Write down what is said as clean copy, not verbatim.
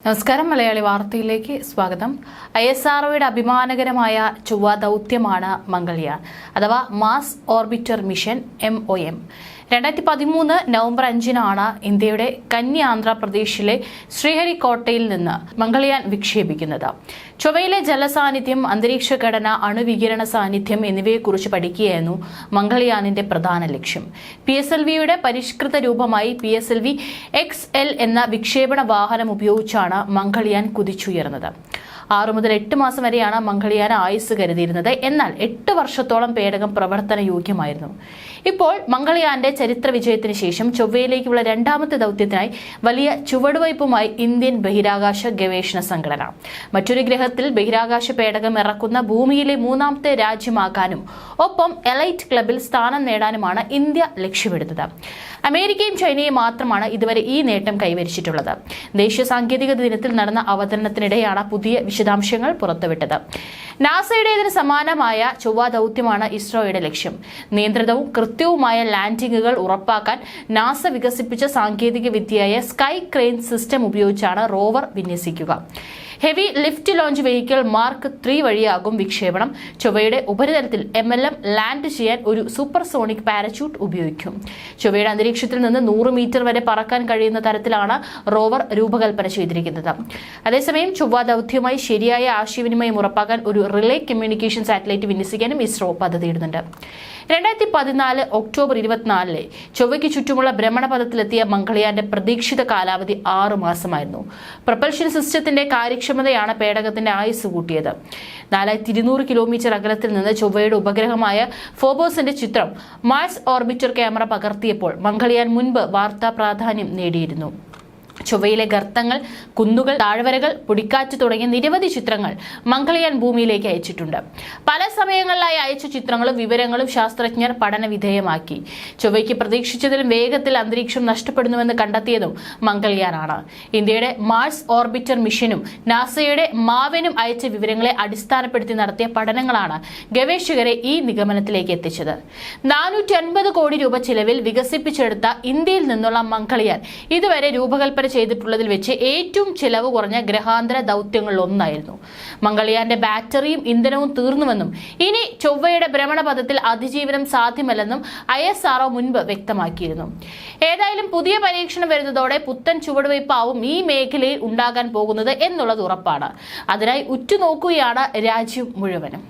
നമസ്കാരം. മലയാളി വാർത്തയിലേക്ക് സ്വാഗതം. ISROയുടെ അഭിമാനകരമായ ചൊവ്വ ദൗത്യമാണ് മംഗൾയാൻ അഥവാ Mars orbiter mission MOM. 2013 November 5-നാണ് ഇന്ത്യയുടെ കന്യ ആന്ധ്രാപ്രദേശിലെ ശ്രീഹരിക്കോട്ടയിൽ നിന്ന് മംഗൾയാൻ വിക്ഷേപിക്കുന്നത്. ചൊവ്വയിലെ ജലസാന്നിധ്യം, അന്തരീക്ഷ ഘടന, അണുവികിരണ സാന്നിധ്യം എന്നിവയെക്കുറിച്ച് പഠിക്കുകയായിരുന്നു മംഗൾയാനിന്റെ പ്രധാന ലക്ഷ്യം. PSLVയുടെ പരിഷ്കൃത രൂപമായി PSLV XL എന്ന വിക്ഷേപണ വാഹനം ഉപയോഗിച്ചാണ് മംഗൾയാൻ കുതിച്ചുയർന്നത്. 6 മുതൽ 8 മാസം വരെയാണ് മംഗൾയാൻ ആയുസ് കരുതിയിരുന്നത്. എന്നാൽ 8 വർഷത്തോളം പേടകം പ്രവർത്തന യോഗ്യമായിരുന്നു. ഇപ്പോൾ മംഗൾയാന്റെ ചരിത്ര വിജയത്തിന് ശേഷം ചൊവ്വയിലേക്കുള്ള രണ്ടാമത്തെ ദൗത്യത്തിനായി വലിയ ചുവടുവയ്പുമായി ഇന്ത്യൻ ബഹിരാകാശ ഗവേഷണ സംഘടന. മറ്റൊരു ഗ്രഹത്തിൽ ബഹിരാകാശ പേടകം ഇറക്കുന്ന ഭൂമിയിലെ 3ാമത്തെ രാജ്യമാകാനും ഒപ്പം എലൈറ്റ് ക്ലബിൽ സ്ഥാനം നേടാനുമാണ് ഇന്ത്യ ലക്ഷ്യമിടുന്നത്. അമേരിക്കയും ചൈനയും മാത്രമാണ് ഇതുവരെ ഈ നേട്ടം കൈവരിച്ചിട്ടുള്ളത്. ദേശീയ സാങ്കേതിക ദിനത്തിൽ നടന്ന അവതരണത്തിനിടെയാണ് പുതിയ വിശദാംശങ്ങൾ പുറത്തുവിട്ടത്. നാസയുടേതിന് സമാനമായ ചൊവ്വ ദൗത്യമാണ് ഇസ്രോയുടെ ലക്ഷ്യം. നിയന്ത്രിതവും കൃത്യവുമായ ലാൻഡിംഗുകൾ ഉറപ്പാക്കാൻ നാസ വികസിപ്പിച്ച സാങ്കേതിക വിദ്യയായ സ്കൈ ക്രെയിൻ സിസ്റ്റം ഉപയോഗിച്ചാണ് റോവർ വിന്യസിക്കുക. Heavy lift launch vehicle mark 3 വഴിയാകും വിക്ഷേപണം. ചൊവ്വയുടെ ഉപരിതലത്തിൽ MLM ലാൻഡ് ചെയ്യാൻ ഒരു സൂപ്പർസോണിക് പാരച്യൂട്ട് ഉപയോഗിക്കും. ചൊവ്വയുടെ അന്തരീക്ഷത്തിൽ നിന്ന് 100 മീറ്റർ വരെ പറക്കാൻ കഴിയുന്ന തരത്തിലാണ് റോവർ രൂപകൽപ്പന ചെയ്തിരിക്കുന്നത്. അതേസമയം ചൊവ്വ ദൗത്യവുമായി ശരിയായ ആശയവിനിമയം ഉറപ്പാക്കാൻ ഒരു റിലേ കമ്മ്യൂണിക്കേഷൻ സാറ്റലൈറ്റ് വിന്യസിക്കാനും ഇസ്രോ പദ്ധതിയിടുന്നുണ്ട്. 2014 ഒക്ടോബർ 24 ചൊവ്വയ്ക്ക് ചുറ്റുമുള്ള ഭ്രമണപഥത്തിലെത്തിയ മംഗൾയാന്റെ പ്രതീക്ഷിത കാലാവധി 6 മാസമായിരുന്നു. പ്രൊപ്പൽഷൻ സിസ്റ്റത്തിന്റെ കാര്യക്ഷമതയാണ് പേടകത്തിന്റെ ആയുസ് കൂട്ടിയത്. 4200 കിലോമീറ്റർ അകലത്തിൽ നിന്ന് ചൊവ്വയുടെ ഉപഗ്രഹമായ ഫോബോസിന്റെ ചിത്രം മാർസ് ഓർബിറ്റർ ക്യാമറ പകർത്തിയപ്പോൾ മംഗൾയാൻ മുൻപ് വാർത്താ പ്രാധാന്യം നേടിയിരുന്നു. ചൊവ്വയിലെ ഗർത്തങ്ങൾ, കുന്നുകൾ, താഴ്വരകൾ, പൊടിക്കാറ്റ് തുടങ്ങിയ നിരവധി ചിത്രങ്ങൾ മംഗൾയാൻ ഭൂമിയിലേക്ക് അയച്ചിട്ടുണ്ട്. പല സമയങ്ങളിലായി അയച്ച ചിത്രങ്ങളും വിവരങ്ങളും ശാസ്ത്രജ്ഞർ പഠന വിധേയമാക്കി. ചൊവ്വയ്ക്ക് പ്രതീക്ഷിച്ചതിലും വേഗത്തിൽ അന്തരീക്ഷം നഷ്ടപ്പെടുന്നുവെന്ന് കണ്ടെത്തിയതും മംഗൾയാനാണ്. ഇന്ത്യയുടെ മാർസ് ഓർബിറ്റർ മിഷനും നാസയുടെ മാവനും അയച്ച വിവരങ്ങളെ അടിസ്ഥാനപ്പെടുത്തി നടത്തിയ പഠനങ്ങളാണ് ഗവേഷകരെ ഈ നിഗമനത്തിലേക്ക് എത്തിച്ചത്. 450 കോടി രൂപ ചിലവിൽ വികസിപ്പിച്ചെടുത്ത ഇന്ത്യയിൽ നിന്നുള്ള മംഗൾയാൻ ഇതുവരെ രൂപകൽപ്പന ചെയ്തിട്ടുള്ളതിൽ വെച്ച് ഏറ്റവും ചെലവ് കുറഞ്ഞ ഗ്രഹാന്തര ദൗത്യങ്ങളിൽ ഒന്നായിരുന്നു. മംഗൾയാന്റെ ബാറ്ററിയും ഇന്ധനവും തീർന്നുവെന്നും ഇനി ചൊവ്വയുടെ ഭ്രമണപഥത്തിൽ അതിജീവനം സാധ്യമല്ലെന്നും ISRO മുൻപ് വ്യക്തമാക്കിയിരുന്നു. ഏതായാലും പുതിയ പരീക്ഷണം വരുന്നതോടെ പുത്തൻ ചുവടുവയ്പാവും ഈ മേഖലയിൽ ഉണ്ടാകാൻ പോകുന്നത് എന്നുള്ളത് ഉറപ്പാണ്. അതിനായി ഉറ്റുനോക്കുകയാണ് രാജ്യം മുഴുവനും.